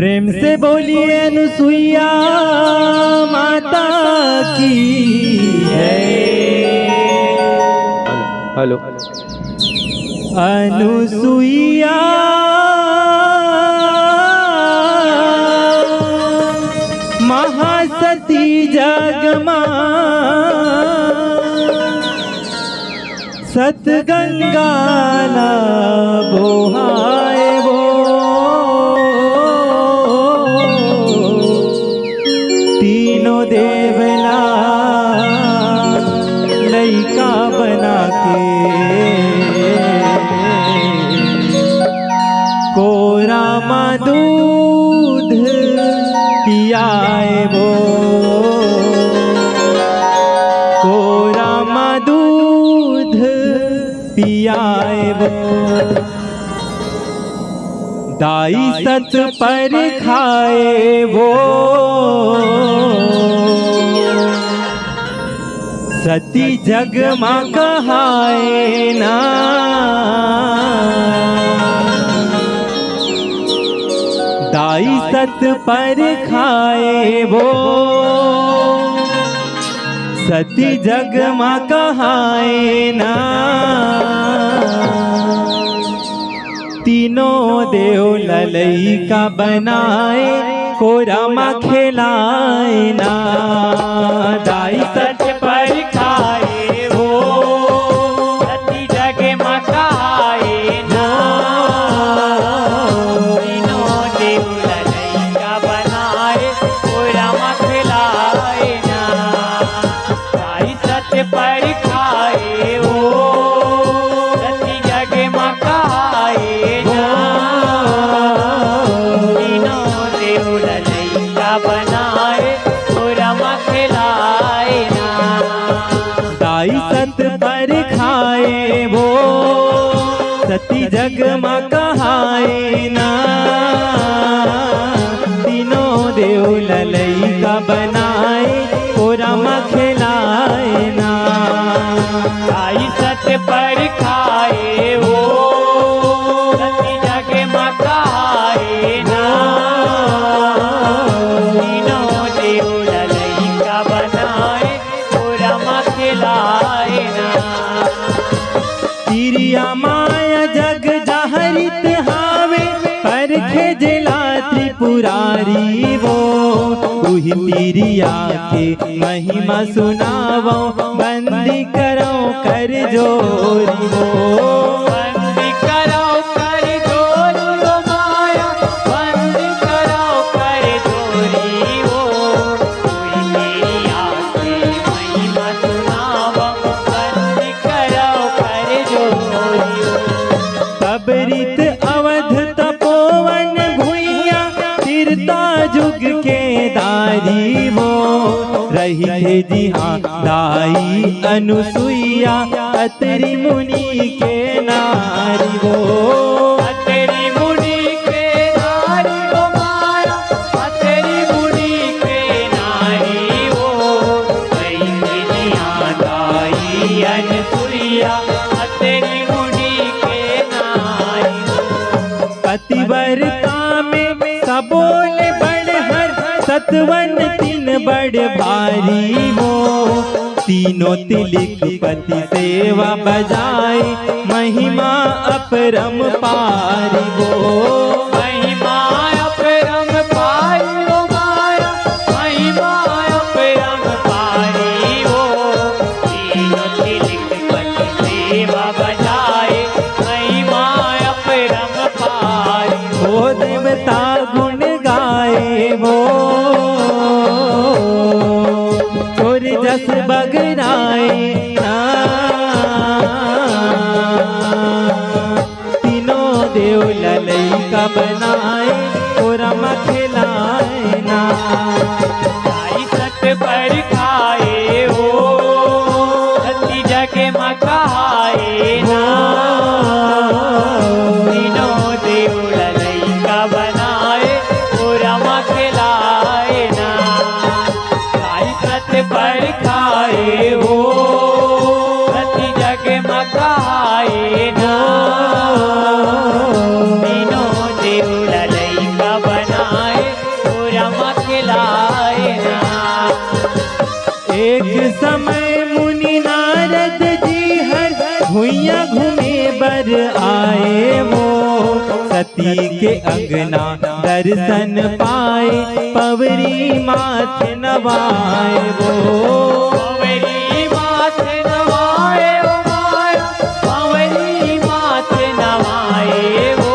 प्रेम से बोलिए अनुसुईया माता की है। हेलो अनुसुईया महासती जगमा सतगंगा ना बोहाए वो तीनों देवला लइका बना के कोरा मा दूध पियाए वो कोरा मा दूध पियाए वो दाई सत पर खाए वो सती जग माँ कहाए ना दाई सत पर खाए वो सती जग माँ कहाए ना तीनों देव ललई का बनाए कोरा माँ खिलाए ना दाई सच पर खाए वो सती जग माँ कहाए ना तीनों देव ललई का बनाए कोरा माँ खिलाए ना दाई सच पर खाए वो सती जग माँ कहाए ना तीनों देव ललई का बनाए कोरा माँ खिलाए ना दाई सत पर खाए वो सती जग माँ कहाए ना तीनों देव ललई का बनाए कोरा माँ खिलाए ना दाई सत पर खाए वो सती जग माँ कहाए ना तीनों देव ललई का बनाए कोरा माँ खिलाए ना तिरिया माया जग जहरित हावे पर खेजला त्रिपुरारी वो उही तिरिया के महिमा सुनावो बंदी करो कर जोरी वो बंदी करो कर जोरी वो माया बंदी करो कर जोरी वो उही तिरिया के महिमा सुनावो बंदी करो कर जोरी तबरीत अवध तपोवन भुइया तिरता जुग के दारी वो रही थे जी हाँ दाई अनुसुईया अतरी मुनि के नारी वो अतरी मुनि के नारी वो माया अतरी मुनि के नारी वो रही थे जी हाँ दाई अनुसुईया अतरी मुनि के नारी पतिव्रता में सबोल बड़ हर सतवन तीन बड़ भारी वो तीनों तिलिक पति सेवा बजाए महिमा अपरम पारी वो महिमा अपरम पारी वो माया महिमा अपरम पारी वो तीनों तिलिक पति सेवा बजाए महिमा अपरम पारी वो देवता गुण गाए वो चोर जस बगराए ना तीनों देव ललई का बनाए कोरा माँ खिलाए ना दाई सत पर खाए वो सती जग माँ कहाए ना तीनों देव ललई का बनाए कोरा माँ खिलाए ना दाई सत पर खाए वो सती जग माँ कहाए ना तीनों देव ललई आए वो, सती के अंगना दर्शन पाए, पवरी माथ नवाए वो। पवरी माथ नवाए वो माया, पवरी माथ नवाए वो,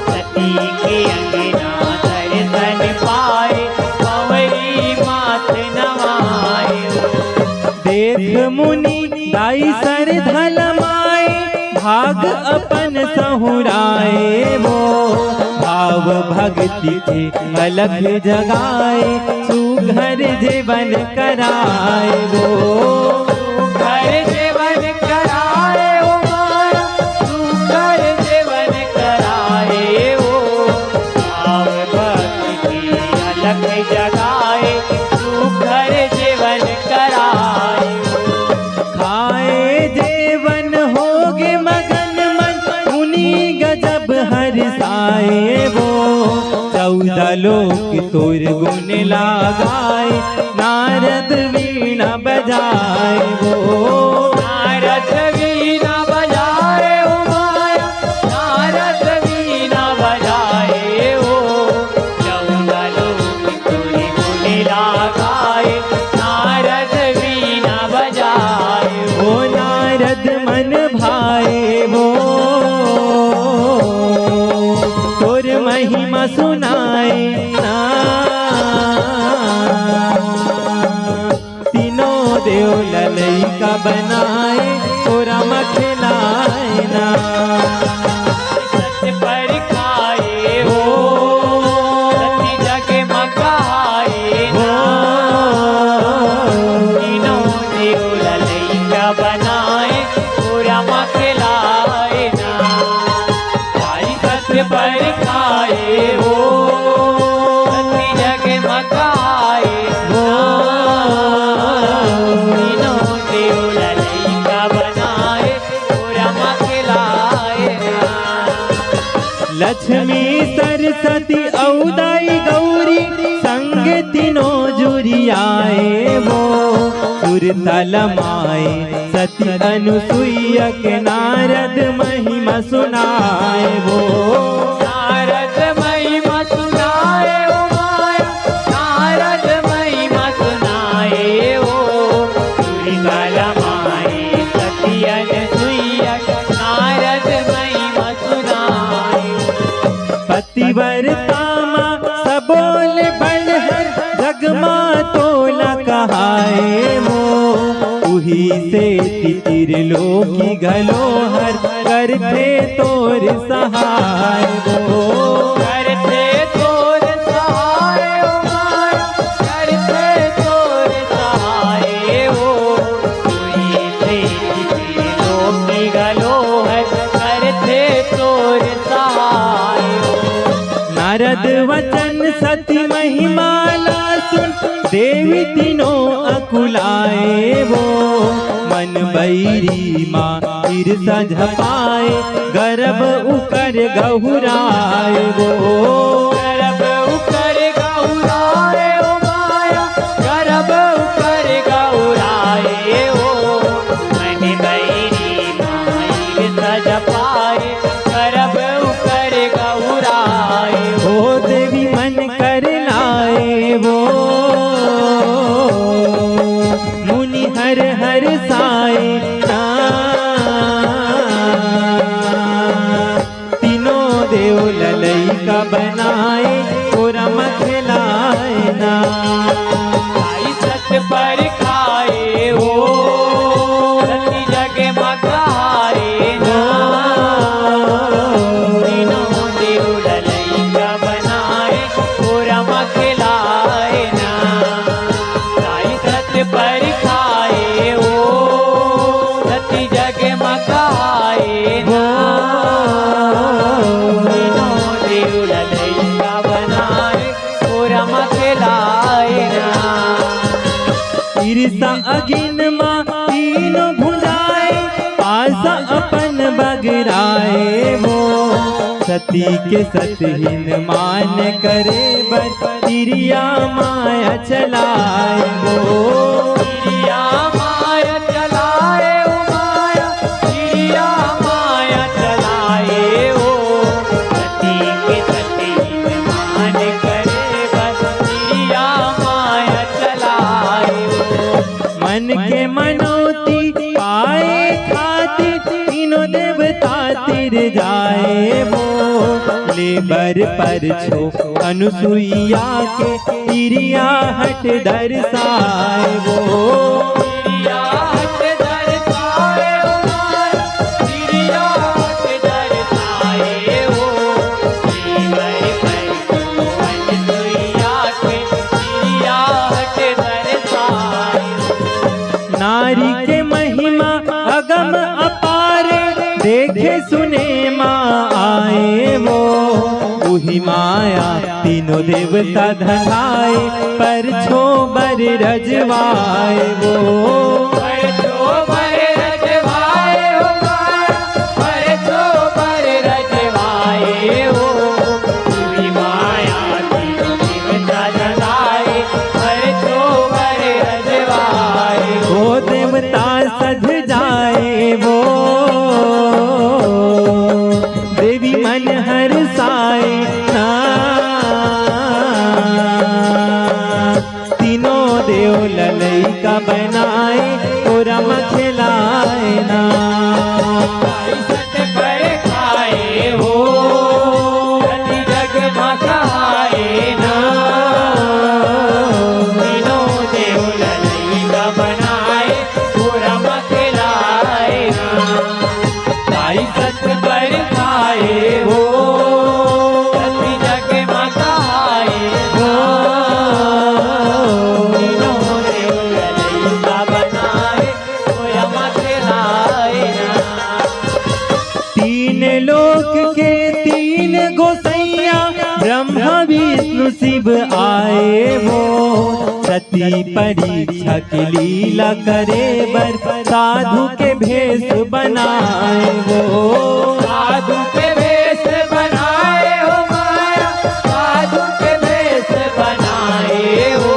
सती के अंगना दर्शन पाए, पवरी माथ नवाए वो। देख मुनि दाई सर धल माए, भाग अपन सहुराए वो, भाव भक्ति के अलख जगाए, सुघर जीवन कराए वो। सुघर जीवन कराए वो माया, सुघर जीवन कराए वो, भाव भक्ति के अलख जगाए, सुघर जीवन कराए वो। खाए जीवन होगे मगन मन, मुनि गजब हरसाए वो, 14 लोक तोर गुण लगाए, नारद वीणा बजाए वो। नारद वीणा बजाए वो माया, नारद वीणा बजाए वो, 14 लोक तोरे गुण लगाए, नारद वीणा बजाए वो नारद मन भाए वो, तोर महिमा सुनाए ना, तीनों देव ललैका बनाए, तोरा मखलाए ना। सत्य पर खाए हो, सती जग मगाए ना, तीनों देव ललैका बनाए, पूरा मखलाए ना। भाई सत्य पर खाए हो, सती जग मगाए ना, तीनों देव ललैका बनाए, पूरा मखलाए ना। लक्ष्मी सरस्वती औदाई गौरी, संग तीनों जुरियाए वो, सुरतल माए सती अनुसुईया के, नारद महिमा सुनाए वो। नारद महिमा सुनाए वो माया, नारद महिमा सुनाए वो, सुरतल माए सती अनुसुईया के, नारद महिमा सुनाए वो। पतिव्रता माँ सबोल बड़हर, जगमा तोला कहाए वो, उही से त्रिलोकी घलोहर, करते तोर सहाय वो। करते तोर सहाय वो माया, करते तोर सहाय वो, कोई से त्रिलोकी घलोहर, करते तोर सहाय वो। नारद वचन सती महिमाला सुन, देवी तीनों अकुलाए वो, मन बैरी माँ ईर्षा झपाए, गर्भ उकर गहुराए वो। गर्भ उकर गहुराए वो माया, गर्भ उकर गहुराए वो, मन बैरी माई सजपाए, गर्भ उकर गहुराए वो। ओ देवी मन कर लाए वो, मुनि हर हर साए ना, तीनों देव ललैका बनाए, तोरा मखलाए ना। भाई सत पर खाए हो, सती जग मगाए ना, तीनों देव ललैका बनाए, पूरा मखलाए ना। भाई सत पर खाए हो, सती जग मगाए ना, तीनों देव ललैका बनाए, पूरा मखलाए ना। ईर्षा अगिन माँ तीनों भुजाए, आशा अपन बगराए वो, सती के सतहीन मान करे बर, तिरिया माया चलाए वो। चिड़िया माया चलाए ओ माया, चिड़िया माया चलाए जाए वो, लेबर पर छो अनुसुईया के तिरिया हट दर्शाए वो। नारी के महिमा अगम अपार, देखे सुने माँ आए वो, उही माया तीनों देवता धनाए, पर छो बर रजवाए वो। सध जाए वो, देवी मन हर साए ना, तीनों देव ललैका बनाए और रम खिलाए ना। सत पर खाए हो जग मकाए ना, तीनों देव ललैका बनाए सत पर खाए हो जग मकाए हो, तीनों देव ललैका बनाए रम खिलाए ना। तीन लोक के तीन गोसैया ब्रह्मा विष्णु शिव आए वो, सती परीक्षा की लीला करे बर, साधु के भेष बनाए वो। साधु के भेष बनाए हो माया, साधु के भेष बनाए हो,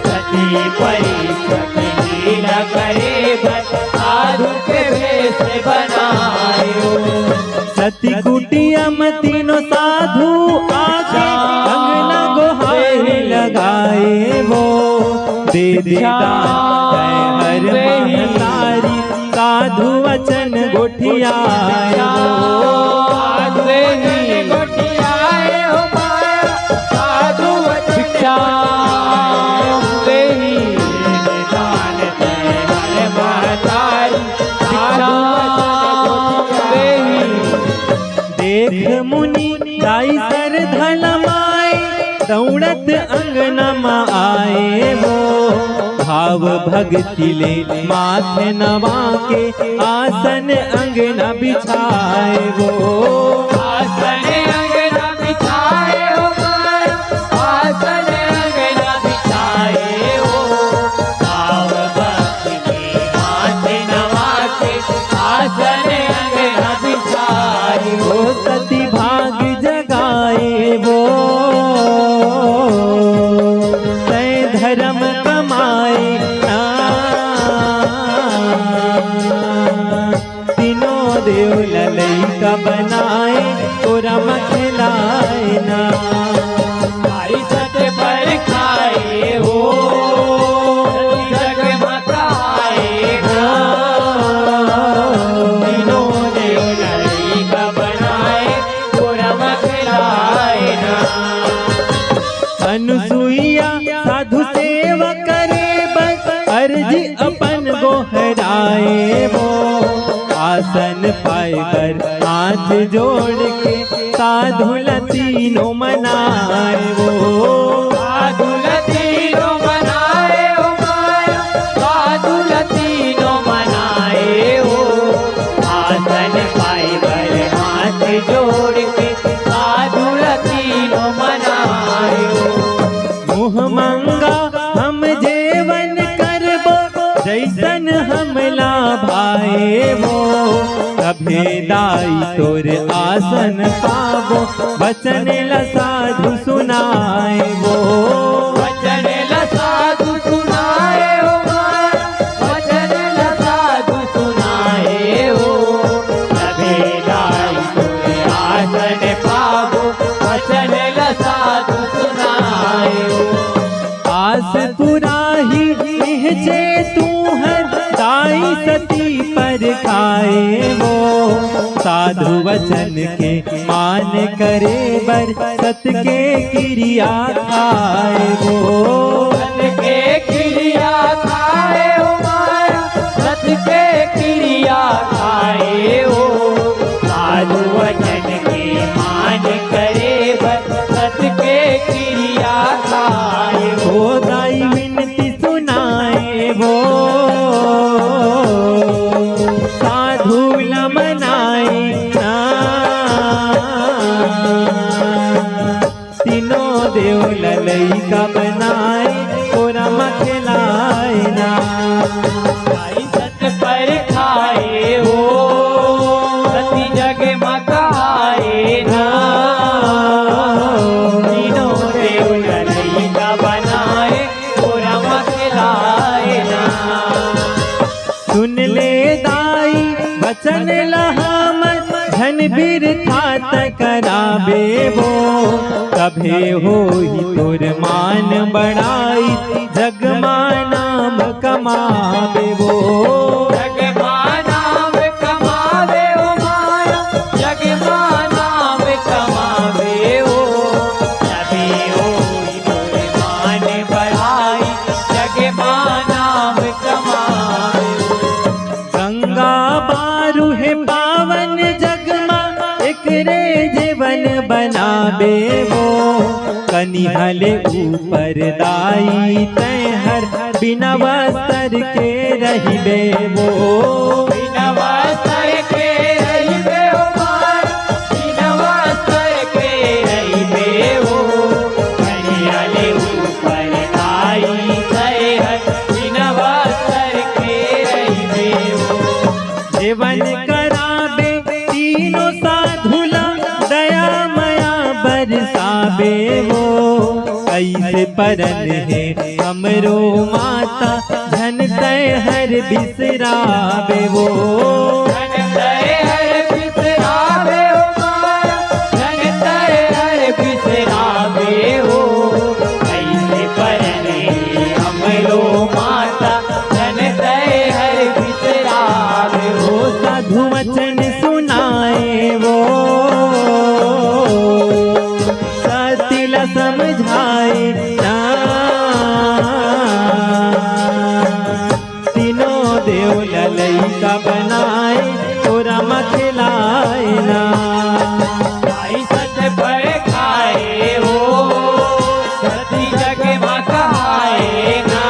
सती परीक्षा की लीला करे बर, साधु के भेष बनाए हो। सती कुटिया में तीनों साधु आके अंगना गोहाई लगाए वो, दे देता हर महतारी, साधु वचन गोठियाए हो माया, साधु भिक्षा देख मुनि दाई सर धलमाए, दौड़त अंगना में आए वो, भाव भक्ति ले माथे नवा के, आसन अंगना बिछाए वो। आसन अंगना बिछाए हो माया, आसन अंगना बिछाए हो, भाव भक्ति ले माथे नवा के, आसन अंगना बिछाए हो। सती भाग जगाए वो, तय धर्म कमाए ना, तीनों देव ललैका बनाए तो रम खिलाए ना। सत पर खाए हो जग मकाए ना, तीनों देव ललैका बनाए तो रम खिलाए ना। अनुसुईया साधु सेवा करे बस, अर्जी अपन गोहराए वो, आसन पाए कर हाथ जोड़ के, साधु तीनों मनाए वो। साधु तीनों मनाए हो माया, साधु तीनों मनाए हो, आसन पाए कर हाथ जोड़ के, साधु तीनों मनाए हो। मुँह मंगा हम जेवन करबो, जैसन हमला भाए वो, कभे दाई तोर आसन पाबो, वचन ला साधु सुनाए वो। वचन ला साधु सुनाए हो माया, वचन ला साधु सुनाए हो, कभे दाई तोर आसन पाबो, वचन ला साधु सुनाए हो। आस पूरा ही निहचे तू है, दाई सती पर खाए वो, साधु वचन के मान करे बर सत के क्रिया खाए वो सत के क्रिया खाए हो माया सत के क्रिया खाए हो साधु वचन के मान करे बर सत के क्रिया खाए हो वो दाई विनती सुनाए वो साधु लमनाए ना तीनों देव ललैका बनाए और खिलाए ना भाई सत पर खाए हो सती जग मकाए ना तीनों देव ललैका बनाए और खिलाए ना सुन ले दाई वचन लहामन धन बीर ठात कराबे वो कभे हो तोर मान बढ़ाई जग नाम कमावे वो जग नाम कमावे हो माया जग नाम कमावे हो तभी हो तोर मान बढ़ाई जग नाम कमावे गंगा बारू है पावन जगमा एक रे जीवन बनाबे वो कनी हले ऊपर दाई तय हर बिना वस्त्र के रहिबे वो बिना वस्त्र के रहिबे हो माया बिना वस्त्र के रहिबे हो कनियाले ऊपर दाई तय हर बिना वस्त्र के रहिबे हो जीवन कराबे तीनों साधुला दया मया बरसाबे वो कैसे परन है हमरो माता धन तय हर बिसराबे वो धन तय हर बिसरावे हो माया धन तय हर बिसरावे हो कैसे परने हमरो माता धन तय हर बिसरावे हो वो साधु वचन सुनाए वो सतिला समझाए ना तीनों देव ललैका बनाए और खिलाए ना भाई सत पर खाए हो सती जग मकाए ना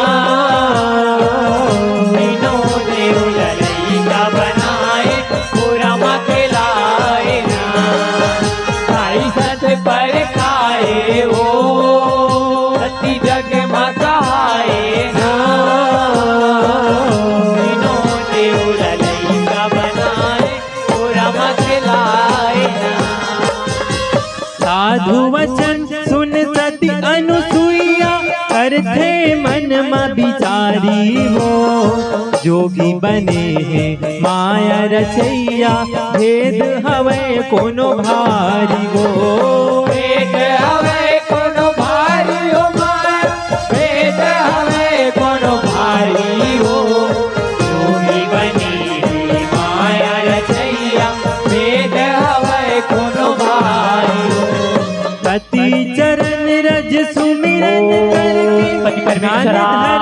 तीनों देव ललैका बनाए पूरा मखलाए ना भाई सत पर खाए हो सती जग मकाए ना तीनों देव ललैका बनाए पूरा मखलाए ना साधु वचन सुन सती अनुसुईया करथे मन में बिचारी वो जोगी बने हैं माया रचैया भेद हवे कोनो भारी वो वेद हवे कोनो भारी हो माया वेद हवे कोनो भारी हो योगी बनी माया रचैया वेद हवे कोनो भारी हो सती चरण रज सुमिरन करके पति परमेश्वर ज्ञान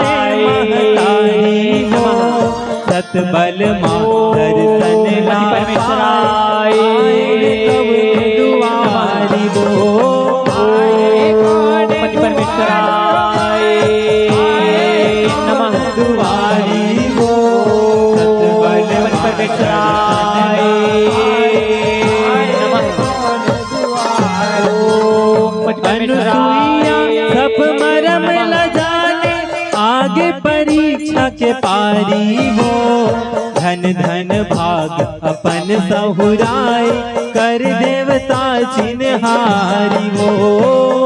धरे महतारी वो सत बल मां दर्शन ला परमेश्वर आए कब दुआरी वो पति परमेश्वर नमः दुआरी वो सत बल पति परमेश्वर अनुसुईया सब मरम ल जाने आगे परीक्षा के पारी वो धन धन भाग अपन सहुराए कर देवता चिन्हारी वो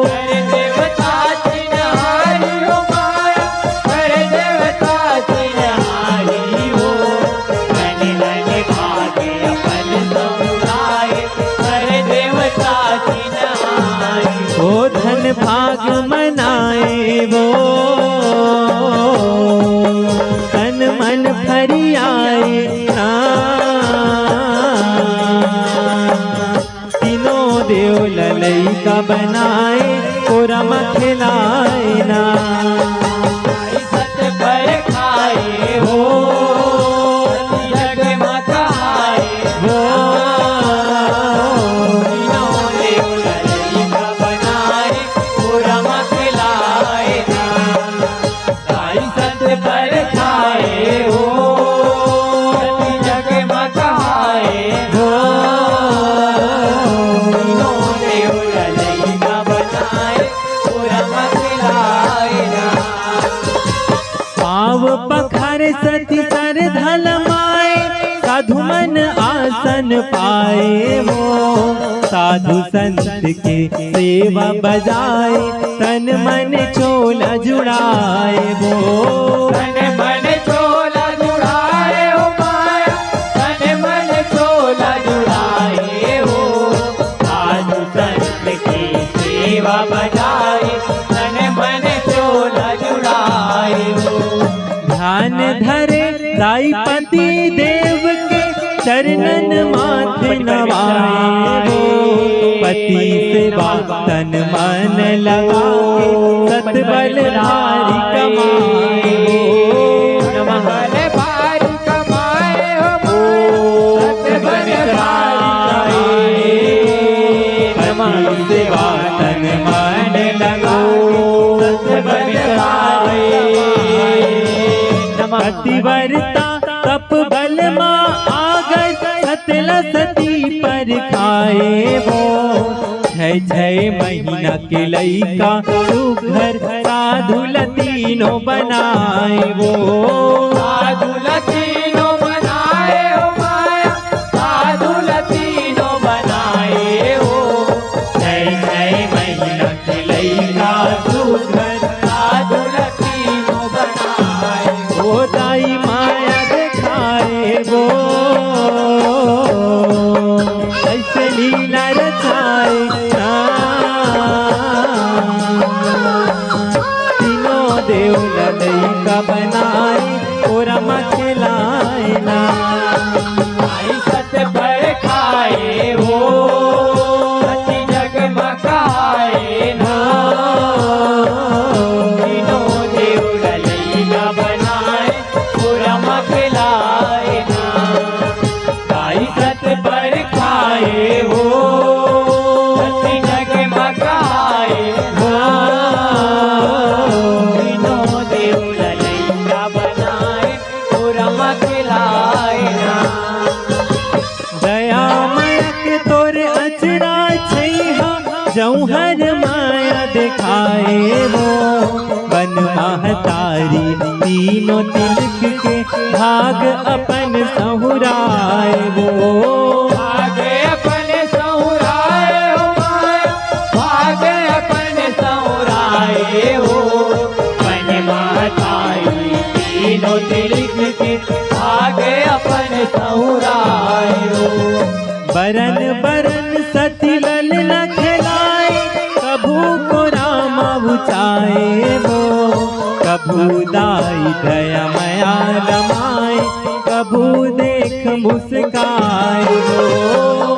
कर देवता चिन्हारी हो माया कर देवता चिन्हारी हो धन धन भागे अपन समुदाय कर देवता चिन्हारी वो धन भाग मनाए वो तन मन फरियाए देव ललैका बनाए कोरमा खिलाए ना। सत पर खाए हो जग मकाए हो तीनों देव ललैका बनाए कोरमा खिलाए ना। साई सत पर खाए हो जग मकाए हो तीनों देव ललैका बनाए कोरमा खिलाए ना। पाव पखार सती सर धल माए साधु मन आसन पाए वो। साधु संत के सेवा बजाए तन मन चोला जुड़ाए वो। तन मन चोला जुड़ाए हो माया तन मन चोला जुड़ाए हो। साधु संत की सेवा बजाए तन मन चोला जुड़ाए हो। ध्यान धरे दाईपति देव के चरणन माथे नवाए वो। पति सेवा तन मन लगाए सतबल धारी कमाए वो। बल भारी कमाए हो सतबल भारी पति सेवा तन मन लगाए सतबल पतिव्रता तप बल माँ आगर सतल सती पर खाए वो। 6 महीना के लइका सुघर साधु लतीनो बनाए वो। साधु लतीनो बनाए हो माया साधु लतीनो बनाए हो। 6 महीना के लइका सुघर साधु लतीनो बनाए हो। वो दाई माया दिखाए वो ऐसे लीला रचाए ना। तीनों देव ललैका बनाए कोरमा खिलाए ना। आई सत पर खाए हो सती जग मकाए ना। तीनों देव ललैका बनाए कोरमा खिलाए ना। आई सत पर खाए हो सती जग मकाए ना। तीनों देव ललैका बनाए कोरमा खिलाए ना। दया माया के तोर अचरा छैहा जौहर माया दिखाए वो। बन महतारी तीनों तिलक के भाग अपन सहुराए वो। भागे अपन सहुराए हो माया भागे अपन सहुराए हो। बन महतारी तीनों तिलक के भागे अपन सहुराए हो। बरन बरन सती लल न खिलाए कभू को रामा बुचाए वो। कभू दाई दया मया रमाए कभू देख मुस्काए वो।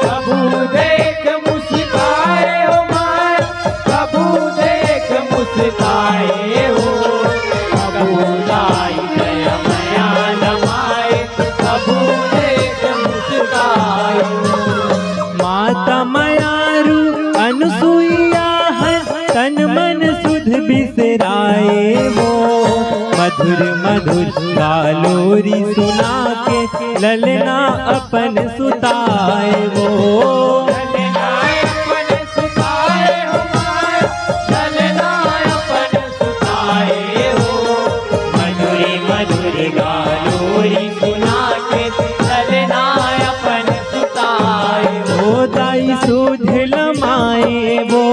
कभू देख मुस्काए हो माया कभू देख मुस्काए हो। कभू दाई दया मया रमाए कभू देख मुस्काए हो। माता मयारू अनुसुईया है तन मन सुध बिसराए वो। मधुर मधुर गालोरी सुना के ललना अपन सुताए वो। ललना अपन सुताए हो माया ललना अपन सुताए हो। मधुरी मधुरी गालोरी सुना के ललना अपन सुताए हो। ओ दाई सुधल माए वो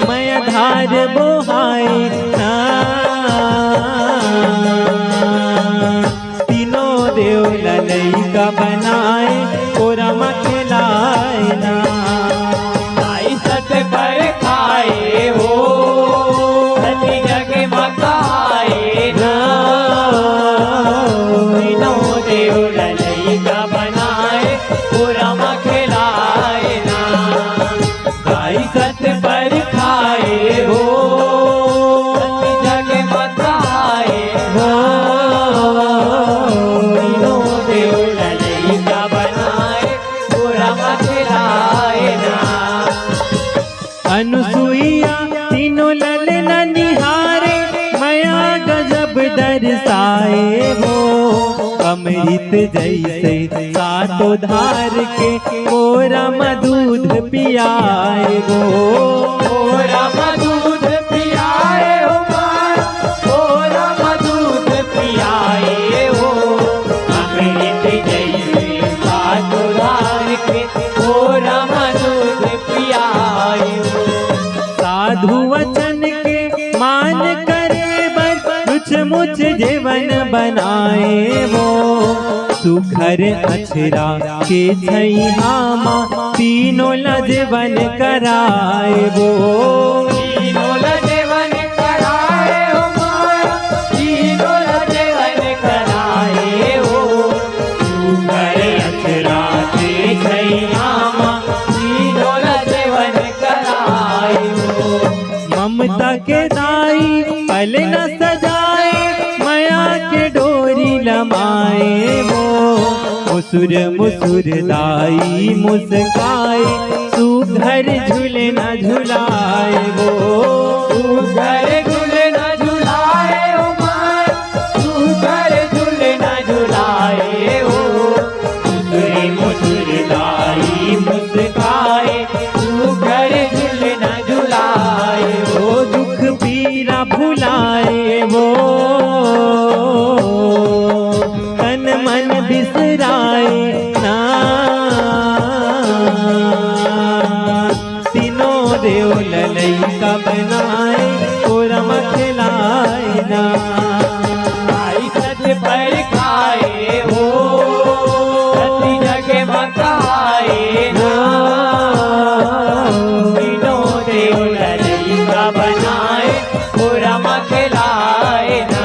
मैं धार बोहाए ना। तीनों देव ललैका बनाए कोरमा खिलाए ना। आई सत पर खाए हो सती जग मकाए ना। तीनों देव ललैका बनाए कोरमा खिलाए बरसाए वो, अमृत जैसे सातों धार के कोरम दूध पियाए वो। कोरम दूध पियाए हो माया, कोरम दूध पियाए हो, अमृत जैसे सातों धार के कोरम दूध पियाए हो। साधु वचन के मान करे बस, तुझ मुझ जीवन बनाए वो, सुखर अछरा के छैहामा तीनों लजवन कराए वो। तीनों लजवन कराए हो माया, तीनों लजवन कराए हो, सुखर अछरा के छैहामा तीनों लजवन कराए हो। ममता के दाई पल न सजाए, माया के डोरी लमाए वो, मुसुर मुसुर दाई मुस्काए, सुघर झूले न झुलाए वो। सुघर झूले न झुलाए हो माया, सुघर झूले न झुलाए हो, मुसुर मुसुर दाई मुस्काए, सुघर झूले न झुलाए हो। वो दुख पीरा भुलाए वो, तन मन बिसराए ना, तीनों देव ललैका बनाए कोरम खिलाए ना। आई सच पर खाए हो, सती जगे मकाए ना, तीनों देव ललैका बनाए कोरम खिलाए ना।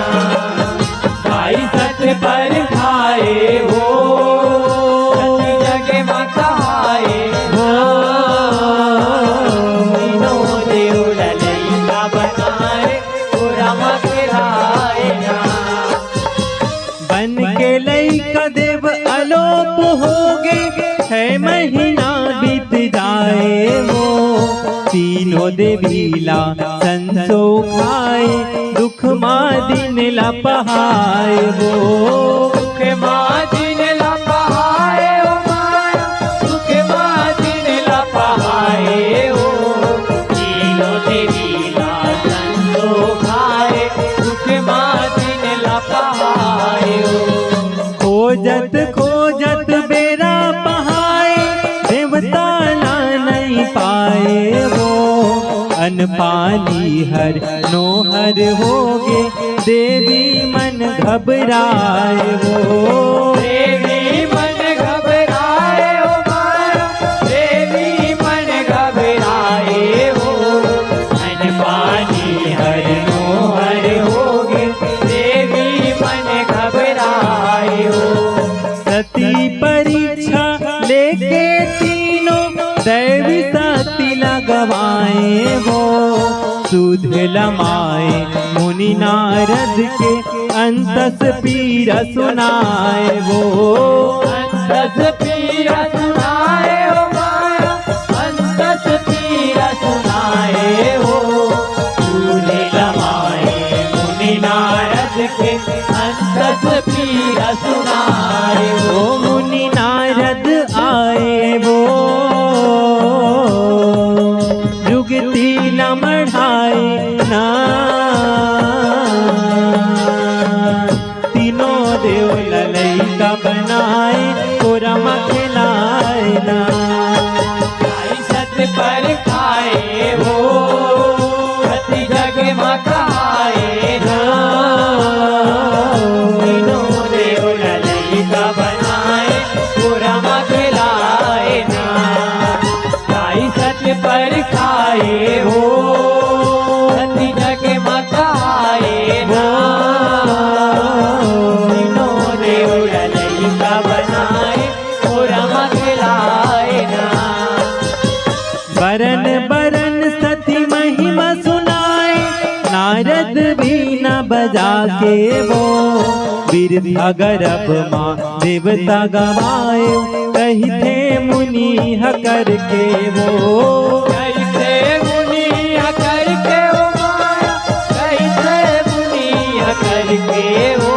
आई सच पर खाए हो, सती जगे मकाए ना, तीनों देव ललैका बनाए कोरम खिलाए ना। बन के लैका देव अलोप होगे, 6 महीना बीत जाए वो, तीनों देवीला संसो खाए, दुख माँ दिन लपहाए वो। दुख माँ दिन लपहाए हो माया, दुख माँ दिन लपहाए हो, तीनों देवीला संतो खाए, दुख माँ दिन लपहाए हो। खोजत खोजत बेरा पहाए, देवता ला नहीं पाए वो, अन पानी हर नोहर होगे, देवी मन घबराए वो। देवी मन घबराए हो माया, देवी मन घबराए हो, मन पानी हर नोहर होगे, देवी मन घबराए हो। सती परीक्षा लेके तीनों दैवी सती लगवाए वो, सुध लमाए मुनि नारद के अंतस पीरा सुनाए वो। अंतस पीरा सुनाए हो माया, अंतस पीरा सुनाए हो, सूझे लमाए मुनि नारद के अंतस पीरा सुनाए हो। वो मुनि नारद आए वो, जुगती न मढ़ाए ना, तीनों देव ललैका बनाए कोरम खिलाए ना। आई सत पर खाए हो, सती जग मकाए ना, तीनों देव ललैका बनाए कोरम खिलाए ना। आई सत पर खाए हो, सती जग मकाए ना, तीनों देव ललैका बनाए कोरम खिलाए ना। बरन बरन सती महिमा सुनाए, नारद बीना बजा के वो, बिरथा गर्भ माँ देवता गवाए, कही थे मुनि हकर के वो। कैसे मुनि हकर के हो माया, कैसे मुनि हकर के हो,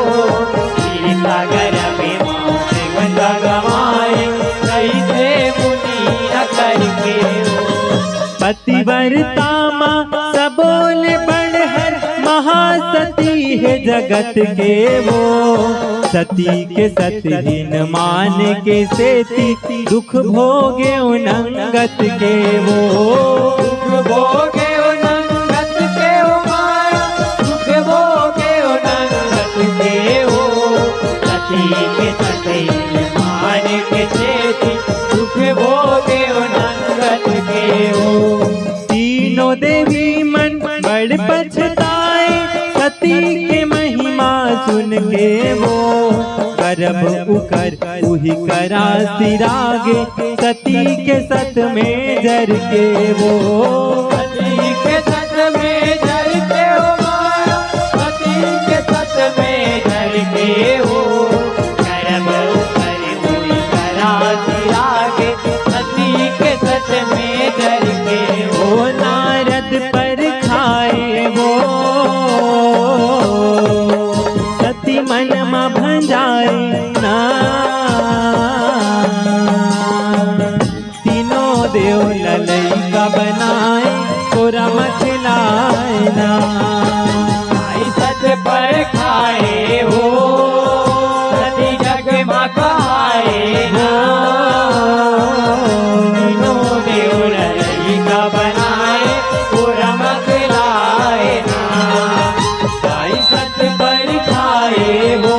पतिव्रता माँ सबोल बढ़हर महासती है जगत के वो। सती के सतहीन मान के सेती दुख भोगे उनंगत के वो। दुख भोगे उनंगत के वो माया, दुख भोगे उनंगत के वो। सती के सतहीन मान के सेती दुख भोगे उनंगत के वो। तीनों देवी मन बड़ पछताए सती के महिमा सुन के वो। करब उकर उही करा सिरागे सती के सत में जर के वो। सती के सत में जर के वो माया, सती के सत में जर के वो। करब उकर उही करा सिरागे सती के सत में जर के वो। नारद पर खाए वो सती मन मा भंजाए ना। तीनों देव ललैका बनाए पूरा मखिलाए ना। आई सत पर खाए हो सती जग मा खाए ना। तीनों देव ललैका बनाए पूरा मखिलाए ना। आई सत पर खाए हो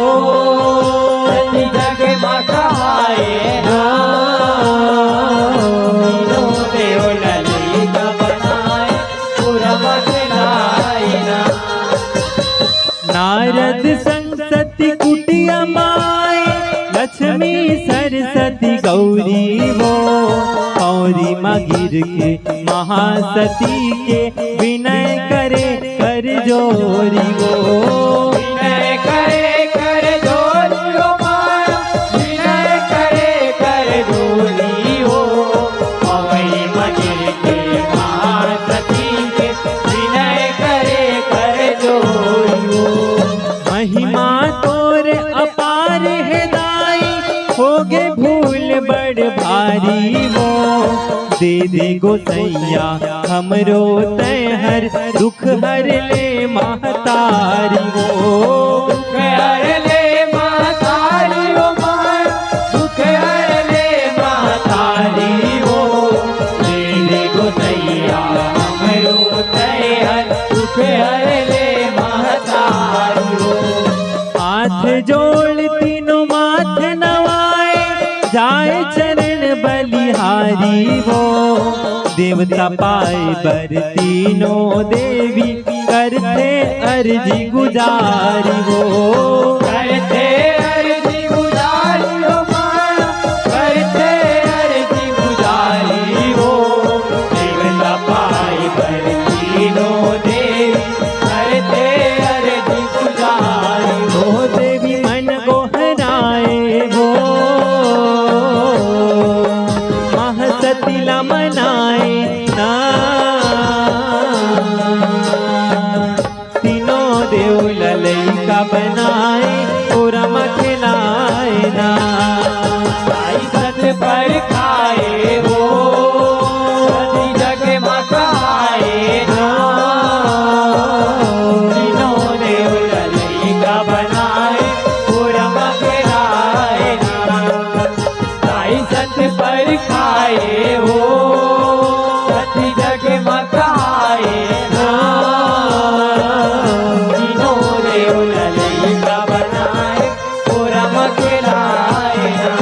सती जग मा खाए ना। तीनों देव ललैका बनाए पूरा मखिलाए ना। नारद संग सती कुटिया माए लक्ष्मी सरस्वती गौरी वो। गौरी मगिर के महासती के विनय करे कर जोरी वो। विनय करे कर जोरी हो माया, विनय करे कर जोरी हो। गौरी मगिर के महासती के विनय करे कर जोरी हो। महिमा तोर अपार है दाई होगे भूल बड़ भारी वो। दे दे गोसैया हमरो तैहर दुख हर ले महतारी वो। दुख हर ले महतारी हो माया, दुख हर ले महतारी हो। दे दे गोसैया हमरो तैहर दुख हर ले महतारी हो। हाथ जोड़ तीनों माथ नवाए जाए चरण बलिहारी वो। देवता पाए बर तीनों देवी करते अर्जी गुजारी वो। करते अर्जी गुजारी हो माया, करते अर्जी गुजारी हो। देवता पाई पर तीनों देवी करते अर्जी गुजारी हो। वो देवी मन को हराए वो महासतीला मनाए ना। तीनों देव ललैका बनाए पूरा मखिलाए ना। आई सत पर खाए हो सती जग मा खाए ना। तीनों देव ललैका बनाए पूरा मखिलाए ना। आई सत पर खाए हो सती जग मा खाए ना। तीनों देव ललैका बनाए पूरा मखिलाए ना।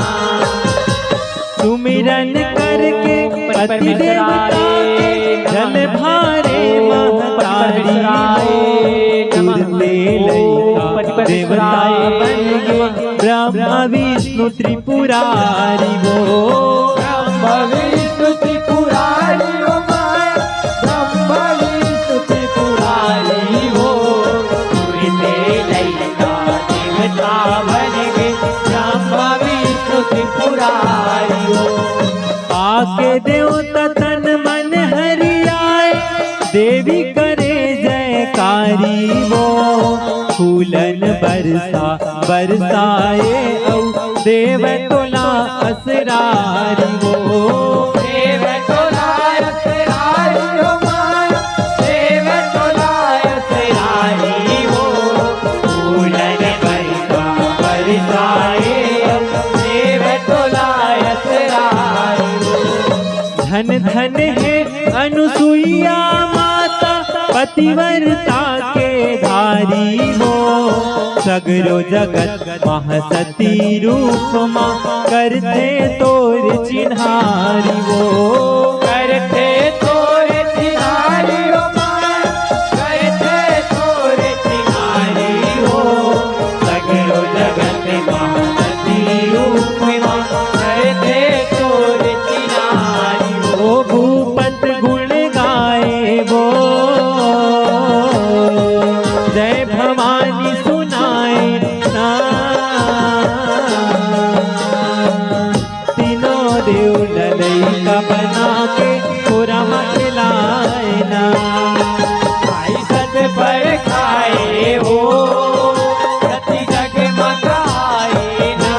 सुमिरन करके पति देवता के जल भारे महतारी वो। उड़ते लैका देवता बन गए ब्रह्मा विष्णु त्रिपुरारी वो। ब्रह्म विष्णु त्रिपुरारी हो माया, ब्रह्म विष्णु त्रिपुरारी हो। उड़ते लैका देवता बन गए ब्रह्म विष्णु त्रिपुरारी हो। आके देवता तन मन हरियाए देवी करे जयकारी वो। फूलन बरसाए औ देव तोला असरारी वो। देव तोला असरारी धन धन है अनुसुईया माता पतिव्रता के धारी हो सगरो जगत महासती रूप माँ करते तोर चिन्हारी वो करते तोर चिन्हारी हो माँ करते तोर चिन्हारी हो सगरो जगत महासती रूप माँ करते तोर चिन्हारी हो ओ भूपत गुण गाए वो जय भवानी सुनाए ना तीनों देव ललैका बना के पूरा खिलाए ना भाई सत पर खाए हो सती जग मगाए ना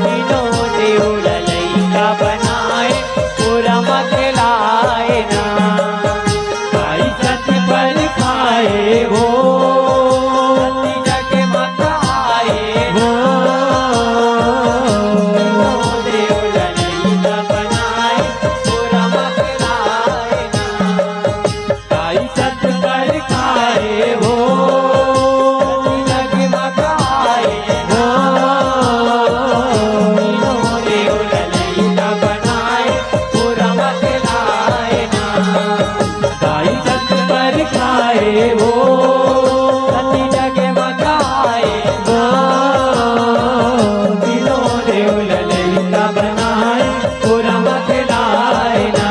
तीनों देव ललैका बनाए पूरा मखलाए ना भाई सत पर खाए हो सती जग मगाए वो तीनों देव ललैका बनाए पूरा मखलाए ना आई सत पर खाए वो जग मगाए वो तीनों देव ललैका बनाए पूरा मखलाए ना आई सत पर खाए वो सती जग मगाए वो तीनों देव ललैका बनाए पूरा मखलाए ना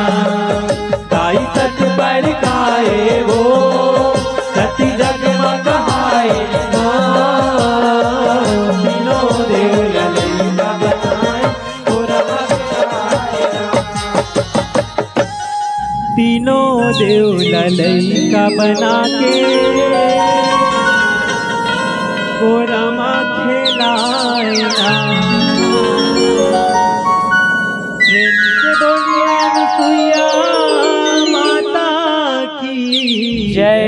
आई सत पर खाए वो सती जगमगाए वो तीनों देव ललैका बनाए पूरा मखलाए ना तीनों देव ललैका बना के पूरा मखलाए ना प्रेम से बोलिए अनुसुईया माता की जय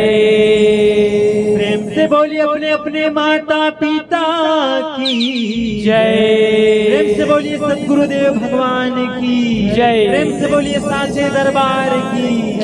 प्रेम से बोलिए अपने अपने माता पिता की जय प्रेम से बोलिए सद्गुरुदेव भगवान की जय। प्रेम से बोलिए साचे दरबार की